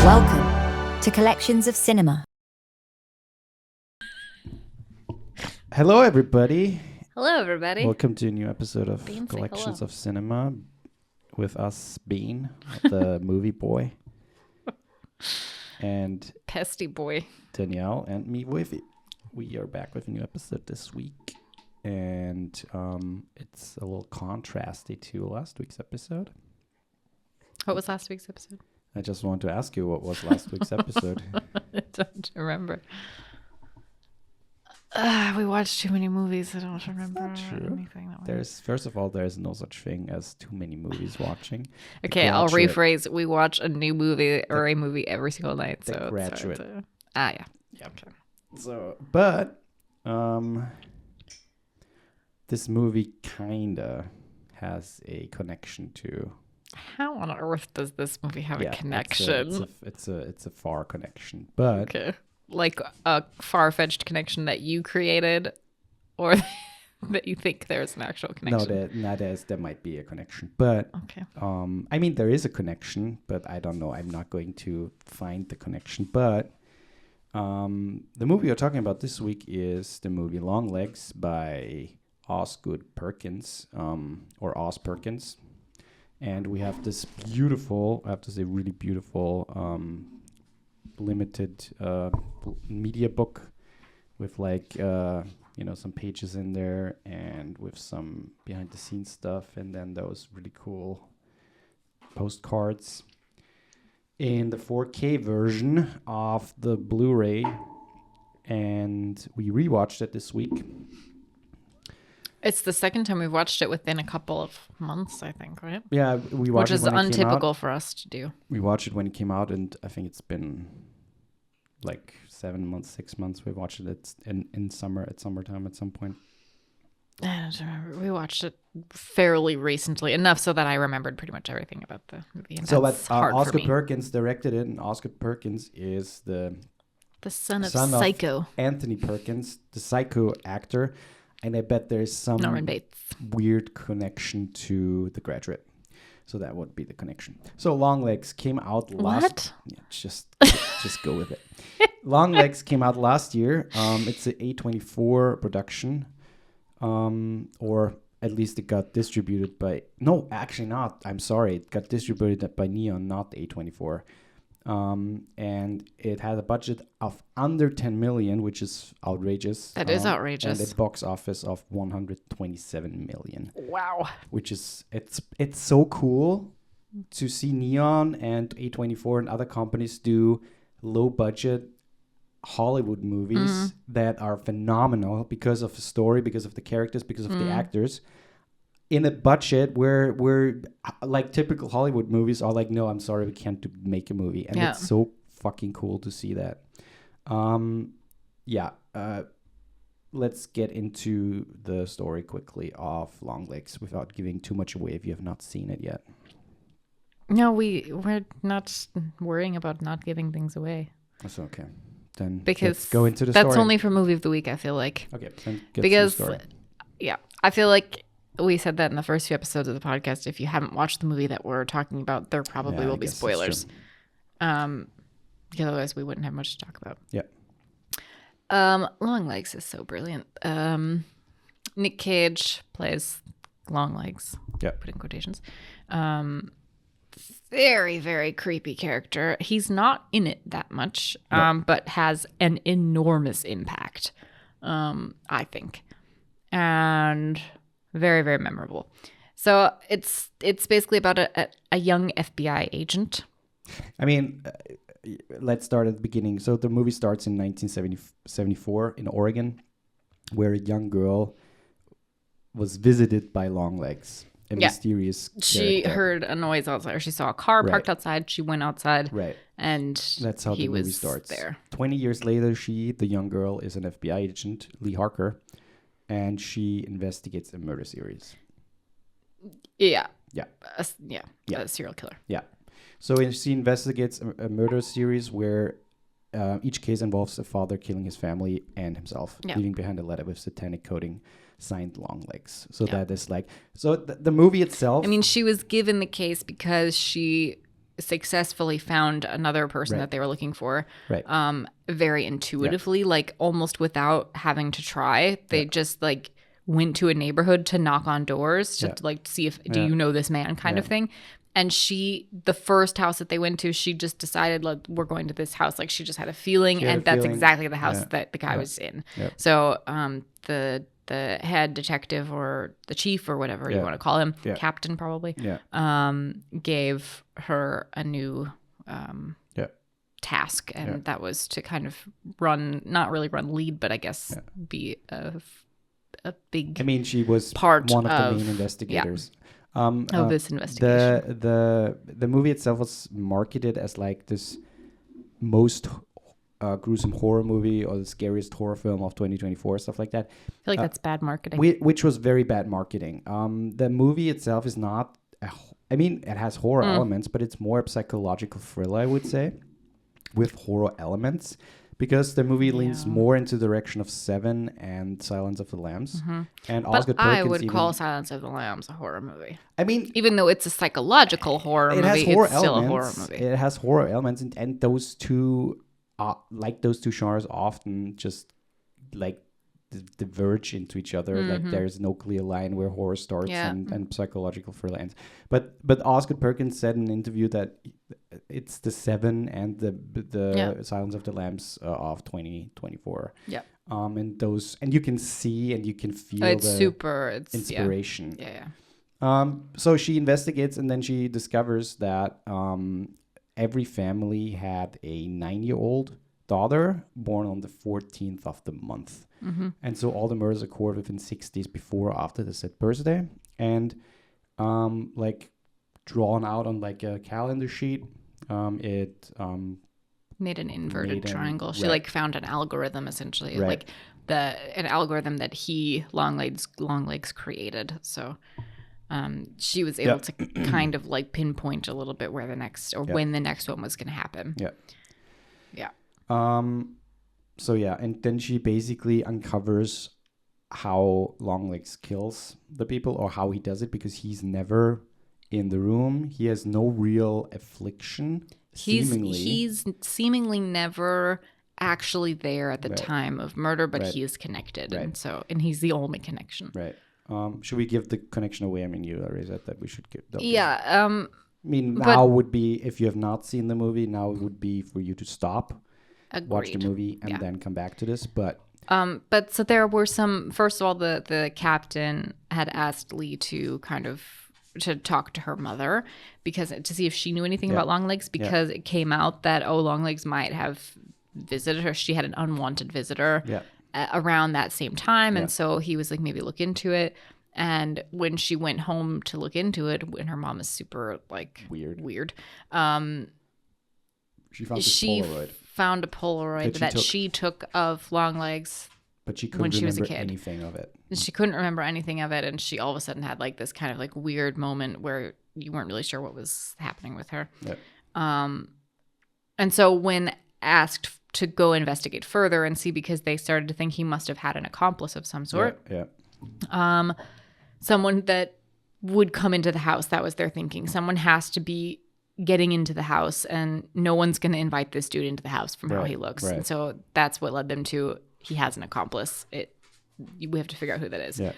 Welcome to Collections of Cinema. Hello, everybody. Hello, everybody. Welcome to a new episode of Bean, say Collections hello. of Cinema with us, Bean, the movie boy, and Pesty boy. Danielle, and me, Wavy. We are back with a new episode this week, and it's a little contrasty to last week's episode. What was last week's episode? I just want to ask you, what was last week's episode? I don't remember. We watched too many movies. I don't remember anything. First of all, there's no such thing as too many movies watching. Okay, I'll rephrase. We watch a new movie or a movie every single night. The So Graduate. yeah. Okay. So, but this movie kinda has a connection to. How on earth does this movie have a connection? It's a far connection, but Okay. Like a far-fetched connection that you created, or that you think there's an actual connection? no, there might be a connection, but Okay. I mean there is a connection, but I don't know. I'm not going to find the connection, but the movie we're talking about this week is the movie Longlegs by Osgood Perkins, or Os Perkins. And we have this beautiful, I have to say really beautiful, limited media book with like, some pages in there and with some behind the scenes stuff. And then those really cool postcards in the 4K version of the Bluray. And we rewatched it this week. It's the second time we've watched it within a couple of months, I think, right? Yeah, we watched Which is it when it came out. untypical for us to do. We watched it when it came out, and I think it's been like 7 months, 6 months. We watched it in summertime at some point. I don't remember. We watched it fairly recently, enough so that I remembered pretty much everything about the movie. And So, that's hard for Oscar me. Perkins directed it, and Oscar Perkins is the The son of son of Psycho. Anthony Perkins, the Psycho actor, and I bet there's some Norman Bates. weird connection to The Graduate. So that would be the connection. So Longlegs came out last. What? Yeah, just go with it. Longlegs came out last year. It's an A24 production, or at least it got distributed by. No, actually not. I'm sorry. It got distributed by Neon, not A24. And it had a budget of under 10 million, which is outrageous. That is outrageous. And a box office of 127 million. Wow. Which is it's so cool to see Neon and A24 and other companies do low budget Hollywood movies that are phenomenal because of the story, because of the characters, because of the actors. In a budget where like typical Hollywood movies are like, no, I'm sorry, we can't make a movie. And it's so fucking cool to see that. Let's get into the story quickly of Longlegs without giving too much away if you have not seen it yet. No, we're not worrying about not giving things away. That's okay. Then Because let's go into the story. that's only for movie of the week, I feel like. Okay, then get Because, to the story. yeah, I feel like we said that in the first few episodes of the podcast. If you haven't watched the movie that we're talking about, there probably will be guess that's spoilers. true. Because otherwise we wouldn't have much to talk about. Yeah. Longlegs is so brilliant. Nick Cage plays Longlegs. Yeah. Put in quotations. Very, very creepy character. He's not in it that much, but has an enormous impact, I think. And very, very memorable. So it's basically about a young FBI agent. I mean, let's start at the beginning. So the movie starts in 1974 in Oregon, where a young girl was visited by Longlegs, a mysterious She character. heard a noise outside, or she saw a car parked outside. She went outside, Right. and That's how he the movie was starts. there. 20 years later, the young girl, is an FBI agent, Lee Harker, and she investigates a murder series. Yeah. Yeah. A serial killer. Yeah. So she investigates a murder series where each case involves a father killing his family and himself, leaving behind a letter with satanic coding signed Longlegs. So that is like, so the movie itself. I mean, she was given the case because she successfully found another person that they were looking for. Right. Very intuitively, like almost without having to try. They just like went to a neighborhood to knock on doors to like see if do you know this man kind of thing. And the first house that they went to, she just decided, like, we're going to this house. Like, she just had a feeling, and that's exactly the house that the guy was in. Yep. So the head detective or the chief or whatever you want to call him, captain probably, gave her a new task. And that was to kind of not really run lead, but I guess be a big she was part one of the main investigators. This investigation. The movie itself was marketed as like this most gruesome horror movie or the scariest horror film of 2024, stuff like that. I feel like that's bad marketing. Which was very bad marketing. The movie itself is not, it has horror elements, but it's more a psychological thriller, I would say, with horror elements. Because the movie leans more into the direction of Seven and Silence of the Lambs. Mm-hmm. And Osgood Perkins I would call Silence of the Lambs a horror movie. Even though it's a psychological horror movie, it's still a horror movie. It has horror elements, and those two, those two genres often just like diverge into each other. Mm-hmm. Like there's no clear line where horror starts and psychological thriller ends. But Osgood Perkins said in an interview that it's the Seven and the Silence of the Lambs of 2024. Yeah. And you can see and you can feel it's inspiration. Yeah. So she investigates, and then she discovers that every family had a 9-year-old daughter born on the 14th of the month. Mm-hmm. And so all the murders occurred within 6 days before or after the said birthday. And like drawn out on like a calendar sheet, it made an inverted triangle. She like found an algorithm essentially, like an algorithm that Longlegs created. So she was able to kind of like pinpoint a little bit where the next when the next one was going to happen. Yeah. So and then she basically uncovers how Longlegs kills the people, or how he does it, because he's never in the room. He has no real affliction. He's seemingly never actually there at the time of murder, but he is connected, and he's the only connection. Right. Should we give the connection away? you already said that we should give. Yeah. Now would be, if you have not seen the movie, now it would be for you to stop. Agreed. Watch the movie and then come back to this. But so there were some. First of all, the captain had asked Lee to talk to her mother to see if she knew anything about Longlegs, because it came out that Longlegs might have visited her. She had an unwanted visitor around that same time, and so he was like, maybe look into it. And when she went home to look into it, when her mom is super like weird, she found a Polaroid that she took of Longlegs, but she couldn't remember anything of it. She couldn't remember anything of it, and she all of a sudden had like this kind of like weird moment where you weren't really sure what was happening with her. Yep. And so when asked to go investigate further and see, because they started to think he must have had an accomplice of some sort. Someone that would come into the house, that was their thinking. Someone has to be getting into the house, and no one's going to invite this dude into the house from how he looks. And so that's what led them to, he has an accomplice. We have to figure out who that is. Yeah.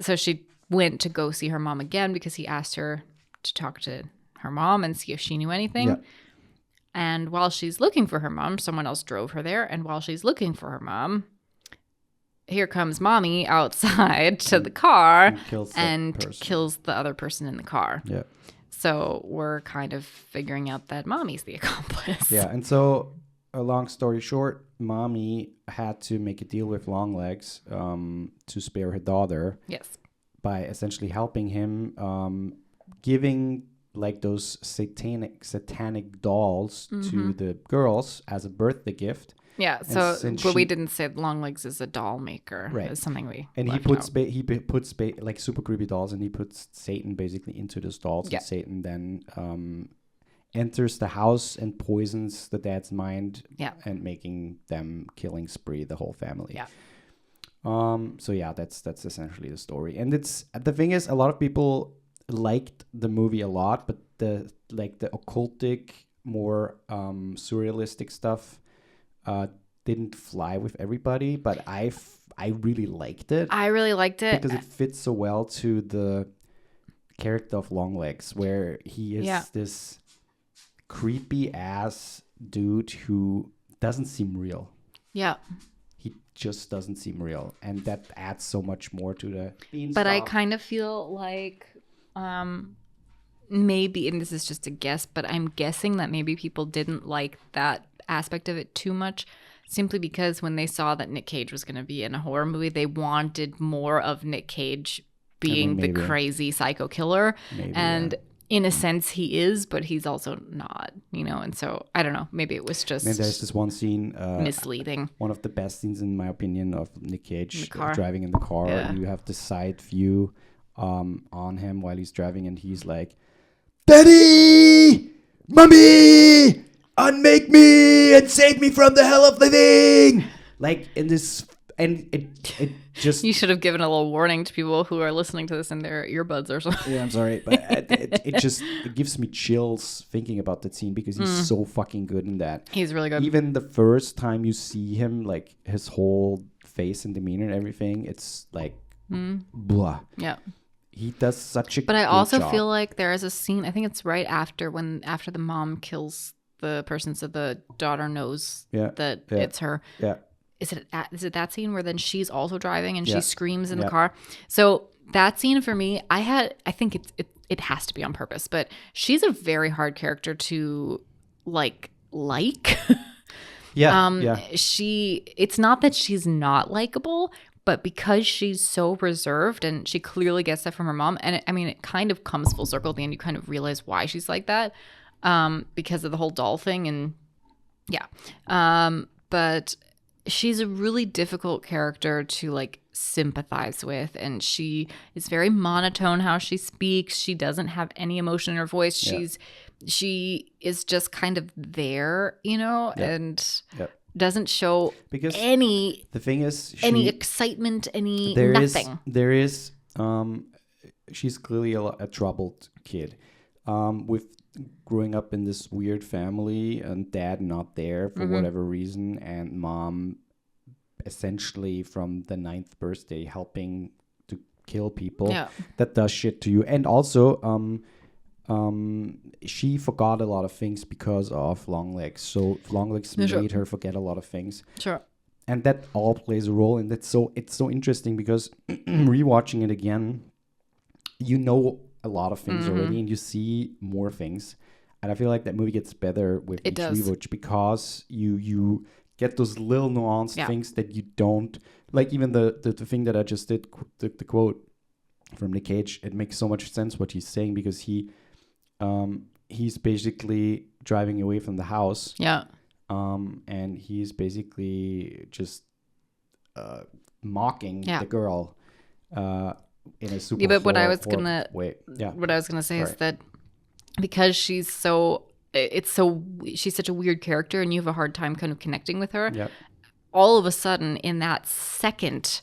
So she went to go see her mom again, because he asked her to talk to her mom and see if she knew anything. Yeah. And while she's looking for her mom, someone else drove her there. And while she's looking for her mom, here comes mommy outside to the car and kills the other person in the car. Yeah. So we're kind of figuring out that mommy's the accomplice. Yeah. And so, a long story short, mommy had to make a deal with Longlegs to spare her daughter. Yes. By essentially helping him, giving like those satanic dolls to the girls as a birthday gift. Yeah, but we didn't say Longlegs is a doll maker. Right. It's something we he puts like super creepy dolls, and he puts Satan basically into those dolls. Yeah. And Satan then enters the house and poisons the dad's mind. Yeah. And making them killing spree the whole family. Yeah. So yeah, that's essentially the story. And the thing is, a lot of people liked the movie a lot, but the occultic, more surrealistic stuff didn't fly with everybody, but I really liked it. I really liked it because it fits so well to the character of Longlegs, where he is this creepy ass dude who doesn't seem real. Yeah. He just doesn't seem real, and that adds so much more to the beanstalk. But I kind of feel like maybe, and this is just a guess, but I'm guessing that maybe people didn't like that aspect of it too much, simply because when they saw that Nick Cage was going to be in a horror movie, they wanted more of Nick Cage being the crazy psycho killer. And in a sense he is, but he's also not, and so I don't know, maybe it was just there's this one scene misleading, one of the best scenes in my opinion of Nick Cage driving in the car. And you have the side view on him while he's driving, and he's like, "Daddy, mommy, unmake me and save me from the hell of living," like in this. And it just... You should have given a little warning to people who are listening to this in their earbuds or something. Yeah, I'm sorry. But it gives me chills thinking about that scene, because he's so fucking good in that. He's really good. Even the first time you see him, like his whole face and demeanor and everything, it's like, blah. Yeah. He does such a But I also feel like there is a scene, I think it's right after the mom kills the person, so the daughter knows that it's her. Yeah. Is it that scene where then she's also driving and she screams in the car? So that scene for me, I think it has to be on purpose, but she's a very hard character to like. It's not that she's not likable, but because she's so reserved, and she clearly gets that from her mom, and it kind of comes full circle at the end. You kind of realize why she's like that, because of the whole doll thing, and but she's a really difficult character to like sympathize with, and she is very monotone how she speaks. She doesn't have any emotion in her voice. She is just kind of there, and doesn't show any excitement, nothing. There is she's clearly a troubled kid, with growing up in this weird family, and dad not there for whatever reason, and mom essentially from the 9th birthday helping to kill people. That does shit to you. And also she forgot a lot of things because of Longlegs, so Longlegs made her forget a lot of things. And that all plays a role, and it's so interesting, because rewatching it again, a lot of things already, and you see more things, and I feel like that movie gets better with each rewatch, because you get those little nuanced things that you don't like. Even the thing that I just did, the quote from Nick Cage, it makes so much sense what he's saying, because he's basically driving away from the house, and he's basically just mocking the girl in a super but what I was way. What I was gonna say is that because she's such a weird character, and you have a hard time kind of connecting with her. All of a sudden, in that second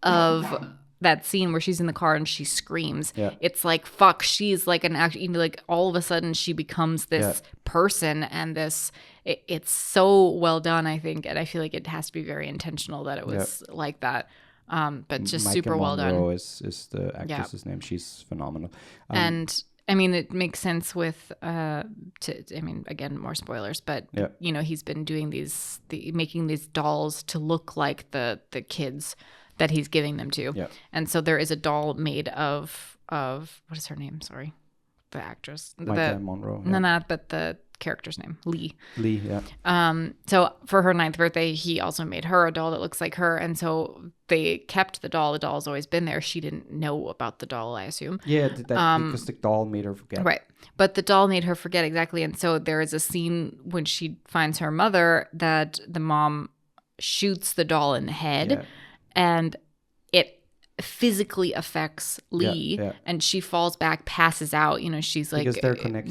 of that scene where she's in the car and she screams, it's like, fuck, she's like an act. Like all of a sudden, she becomes this person, and this. It's so well done, I think, and I feel like it has to be very intentional that it was like that. But just Micah super well done. Monroe is the actress's name. She's phenomenal. And it makes sense with again, more spoilers, but he's been doing making these dolls to look like the kids that he's giving them to. And so there is a doll made of what is her name? Sorry, the actress. Micah Monroe. No, but the character's name, Lee. So for her 9th birthday, he also made her a doll that looks like her, and so they kept the doll. The doll's always been there. She didn't know about the doll, I assume. Because the doll made her forget. Right, but the doll made her forget, exactly. And so there is a scene when she finds her mother that the mom shoots the doll in the head, and it physically affects Lee, and she falls back, passes out. She's like,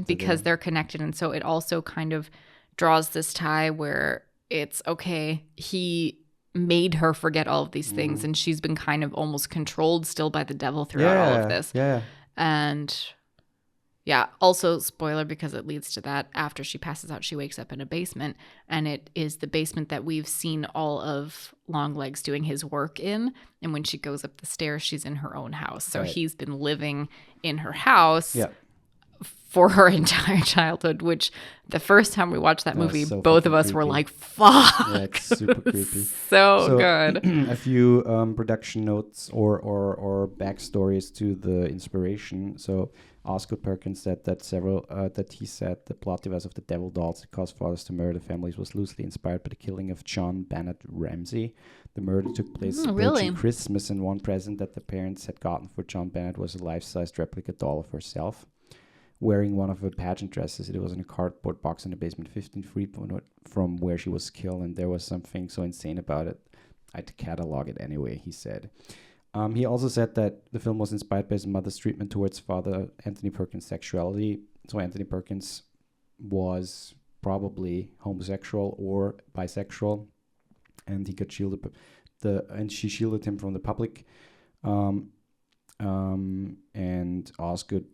because they're connected, and so it also kind of draws this tie where it's okay. He made her forget all of these things, and she's been kind of almost controlled still by the devil throughout all of this. And Yeah. Also, spoiler, because it leads to that. After she passes out, she wakes up in a basement, and it is the basement that we've seen all of Longlegs doing his work in. And when she goes up the stairs, she's in her own house. So he's been living in her house for her entire childhood, which the first time we watched that movie, so both of us creepy. were like, fuck. Yeah, it's super creepy. So good. A few production notes or backstories to the inspiration. So Osgood Perkins said that the plot device of the devil dolls that caused fathers to murder families was loosely inspired by the killing of John Bennett Ramsey. The murder took place approaching Christmas, and one present that the parents had gotten for John Bennett was a life-sized replica doll of herself, wearing one of her pageant dresses. It was in a cardboard box in the basement, 15 feet from where she was killed, and there was something so insane about it. I had to catalog it anyway, he said. He also said that the film was inspired by his mother's treatment towards Father Anthony Perkins' sexuality. So Anthony Perkins was probably homosexual or bisexual, and he got shielded. And she shielded him from the public. And Osgood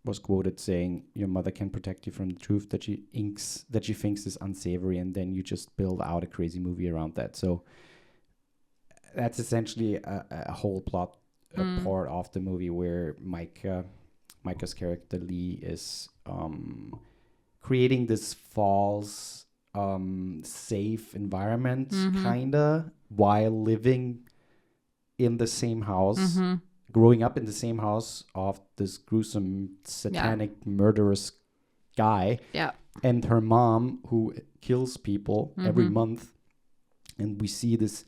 was quoted saying, "Your mother can protect you from the truth that she thinks is unsavory, and then you just build out a crazy movie around that." So that's essentially a whole plot part of the movie where Micah's character Lee is creating this false safe environment kinda while living in the same house, growing up in the same house of this gruesome satanic murderous guy, and her mom who kills people every month. And we see this,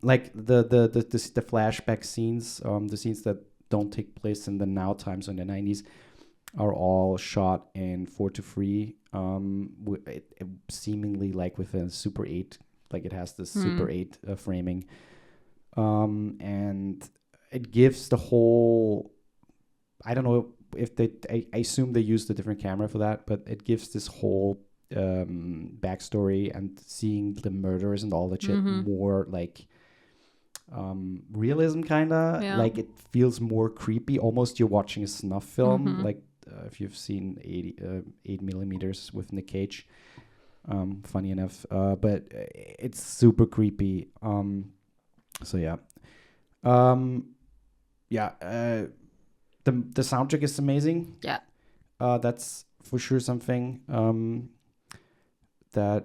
like the flashback scenes, the scenes that don't take place in the now times in the 90s, are all shot in 4:3, seemingly like with a Super 8, like it has this Super 8 framing, and it gives the whole, I don't know if I assume they used a different camera for that, but it gives this whole backstory and seeing the murders and all that shit more like realism kinda. Like it feels more creepy, almost you're watching a snuff film, like if you've seen 8 millimeters with Nick Cage, funny enough, but it's super creepy. So yeah. The soundtrack is amazing. That's for sure something that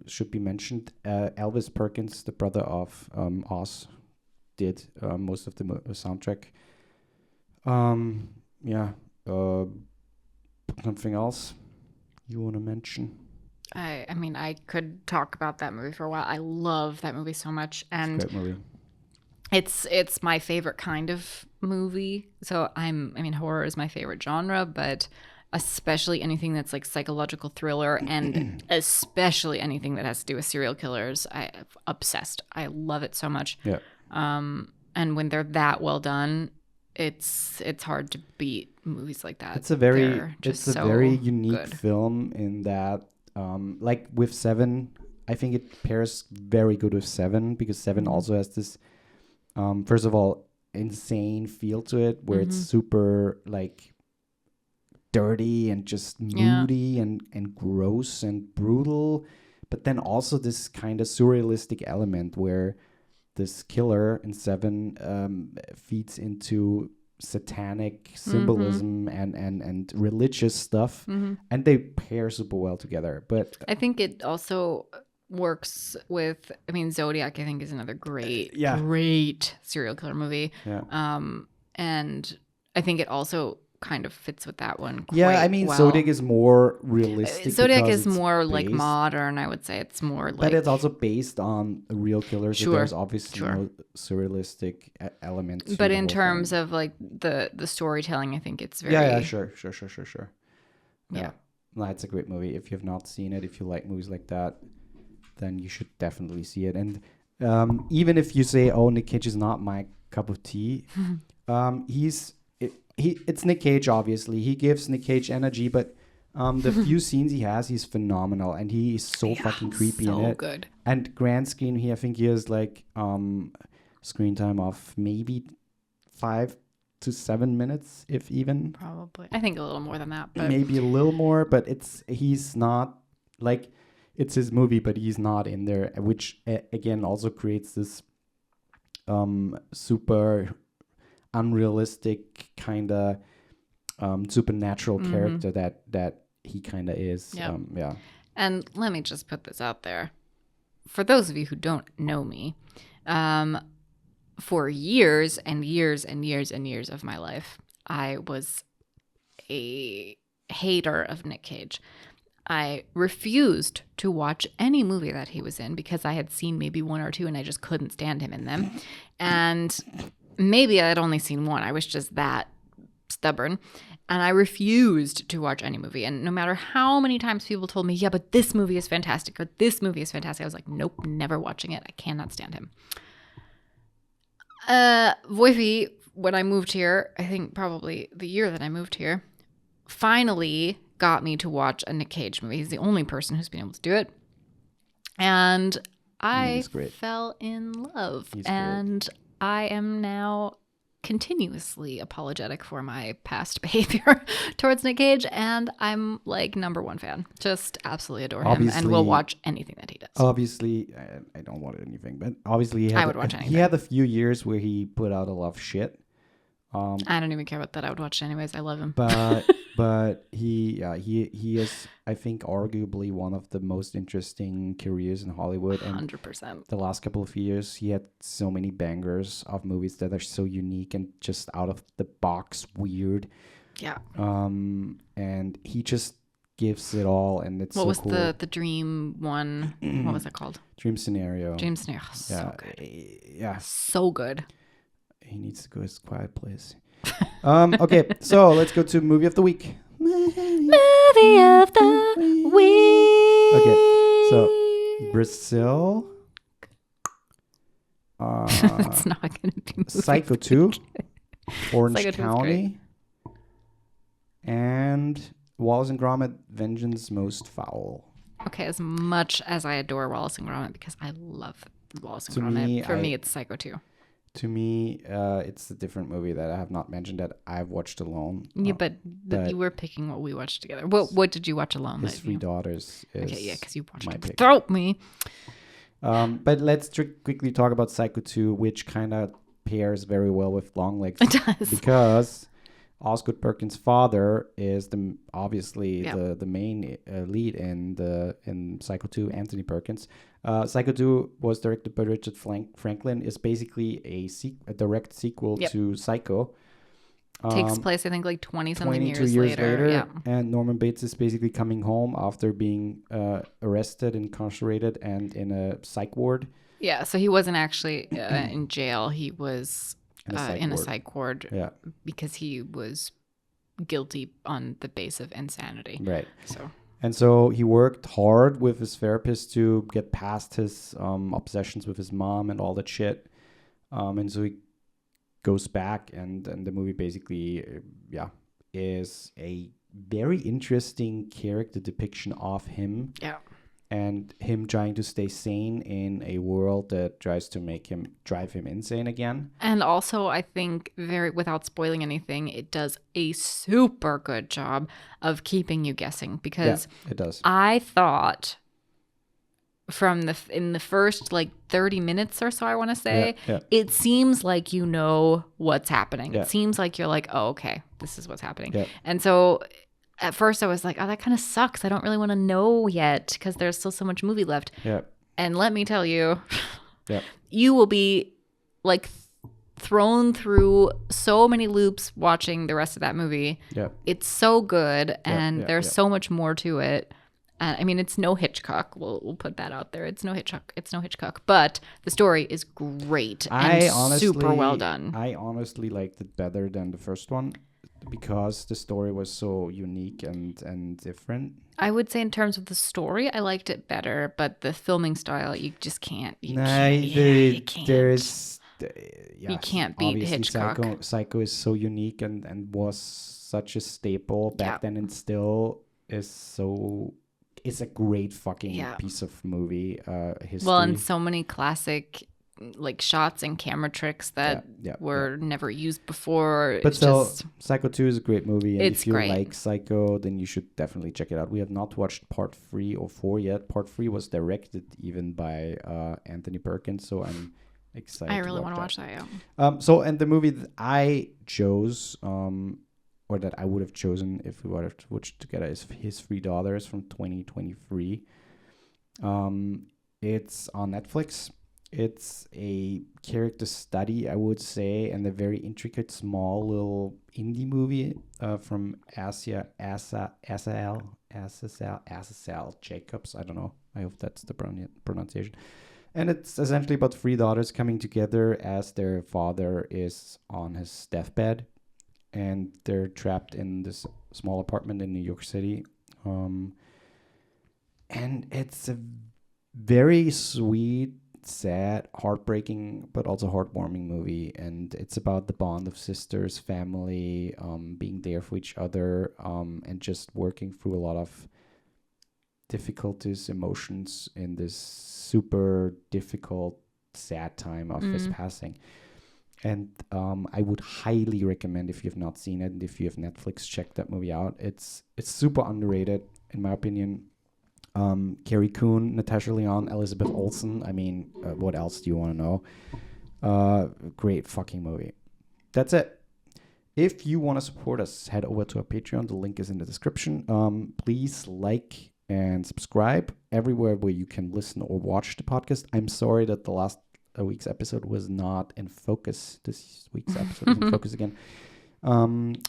should be mentioned. Elvis Perkins, the brother of Oz, did most of the soundtrack. Something else you want to mention? I mean, I could talk about that movie for a while. I love that movie so much, and it's a great movie. It's my favorite kind of movie. So horror is my favorite genre, but especially anything that's like psychological thriller, and especially anything that has to do with serial killers. I'm obsessed. I love it so much. Yeah. And when they're that well done, it's hard to beat movies like that. It's a very unique film in that, like with Seven, I think it pairs very good with Seven, because Seven also has this, first of all, insane feel to it, where it's super like dirty and just moody and gross and brutal, but then also this kind of surrealistic element where this killer in Seven feeds into satanic symbolism and religious stuff, and they pair super well together. But I think it also works with, Zodiac, I think, is another great serial killer movie. And I think it also kind of fits with that one quite well. Zodiac is more realistic. Zodiac is more like modern, I would say. It's more like... But it's also based on real killers. So there's obviously no surrealistic element to but in terms of like the storytelling, I think it's very... Yeah, sure. Yeah. No, it's a great movie. If you have not seen it, if you like movies like that, then you should definitely see it. And even if you say, oh, Nick Cage is not my cup of tea, it's Nick Cage, obviously. He gives Nick Cage energy, but the few scenes he has, he's phenomenal, and he is so fucking creepy in it. Good. And grand screen, I think he has like screen time of maybe 5 to 7 minutes, if even. Probably. I think a little more than that. But Maybe a little more, but he's not like, it's his movie, but he's not in there, which again also creates this super unrealistic kind of supernatural character that he kind of is. Yep. Yeah. And let me just put this out there. For those of you who don't know me, for years and years and years and years of my life, I was a hater of Nick Cage. I refused to watch any movie that he was in because I had seen maybe one or two and I just couldn't stand him in them. And maybe I had only seen one. I was just that stubborn. And I refused to watch any movie. And no matter how many times people told me, yeah, but this movie is fantastic, or this movie is fantastic, I was like, nope, never watching it. I cannot stand him. Voifi, when I moved here, I think probably the year that I moved here, finally got me to watch a Nick Cage movie. He's the only person who's been able to do it. And I fell in love. And I am now continuously apologetic for my past behavior towards Nick Cage, and I'm like #1 fan. Just absolutely adore him, and will watch anything that he does. Obviously, I don't watch anything, but obviously I would watch anything. He had a few years where he put out a lot of shit. I don't even care about that. I would watch it anyways. I love him. But he is, I think, arguably one of the most interesting careers in Hollywood. And 100%. the last couple of years, he had so many bangers of movies that are so unique and just out of the box weird. Yeah. And he just gives it all, and it's what so was cool. the dream one? What was it called? Dream Scenario. Dream Scenario. Oh, so good. Yeah. So good. He needs to go to his quiet place. Okay, so let's go to movie of the week. Movie of the week. Okay, so Brazil. It's not going to be Psycho 2, Orange Psycho 2 is County, and Wallace and Gromit: Vengeance Most Foul. Okay, as much as I adore Wallace and Gromit, because I love Wallace and To Gromit, me, for me it's Psycho 2. To me, it's a different movie that I have not mentioned that I've watched alone. Yeah, but you were picking what we watched together. What did you watch alone? His Three Daughters is okay, yeah, because you watched my it pick. without me. But let's quickly talk about Psycho 2, which kind of pairs very well with Longlegs. It does. Because Osgood Perkins' father is obviously the main lead in Psycho 2, Anthony Perkins. Psycho 2 was directed by Richard Franklin. Is basically a direct sequel to Psycho. Takes place, I think, like 20-something years later. Yeah. And Norman Bates is basically coming home after being arrested, incarcerated, and in a psych ward. Yeah, so he wasn't actually in jail. He was in a psych ward because he was guilty on the base of insanity. Right. So he worked hard with his therapist to get past his obsessions with his mom and all that shit. And so he goes back, and the movie basically, is a very interesting character depiction of him. Yeah. And him trying to stay sane in a world that tries to drive him insane again. And also, I think, without spoiling anything, it does a super good job of keeping you guessing, because it does. I thought in the first like 30 minutes or so, I want to say, it seems like you know what's happening. It seems like you're like, oh, okay, this is what's happening. And so at first I was like, oh, that kind of sucks. I don't really want to know yet because there's still so much movie left. And let me tell you, you will be like thrown through so many loops watching the rest of that movie. It's so good, and there's so much more to it. I mean, it's no Hitchcock. We'll put that out there. It's no Hitchcock. But the story is great and super well done. I honestly liked it better than the first one, because the story was so unique and different. I would say in terms of the story, I liked it better, but the filming style, you just can't. You can't beat Hitchcock. Psycho is so unique and was such a staple back then, and still is so. It's a great fucking piece of movie history. Well, and so many classic like shots and camera tricks that were never used before. But It's still, just Psycho 2 is a great movie, and It's if you great. like Psycho, then you should definitely check it out. We have not watched part 3 or 4 yet. Part 3 was directed even by Anthony Perkins, so I'm excited. I really want to watch that. Yeah. And the movie that I chose, or that I would have chosen if we would have watched together, is His Three Daughters from 2023. It's on Netflix. It's a character study, I would say, and a very intricate, small little indie movie from Asael Jacobs. I don't know. I hope that's the pronunciation. And it's essentially about three daughters coming together as their father is on his deathbed, and they're trapped in this small apartment in New York City. And it's a very sweet, sad, heartbreaking, but also heartwarming movie. And it's about the bond of sisters, family, being there for each other, and just working through a lot of difficulties, emotions in this super difficult, sad time of his passing. And I would highly recommend, if you've not seen it, and if you have Netflix, check that movie out. It's super underrated, in my opinion. Carrie Coon, Natasha Lyonne, Elizabeth Olsen. I mean, what else do you want to know? Great fucking movie. That's it. If you want to support us, head over to our Patreon. The link is in the description. Please like and subscribe everywhere where you can listen or watch the podcast. I'm sorry that the last week's episode was not in focus. This week's episode is in focus again. Until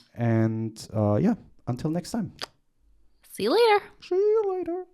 next time. See you later. See you later.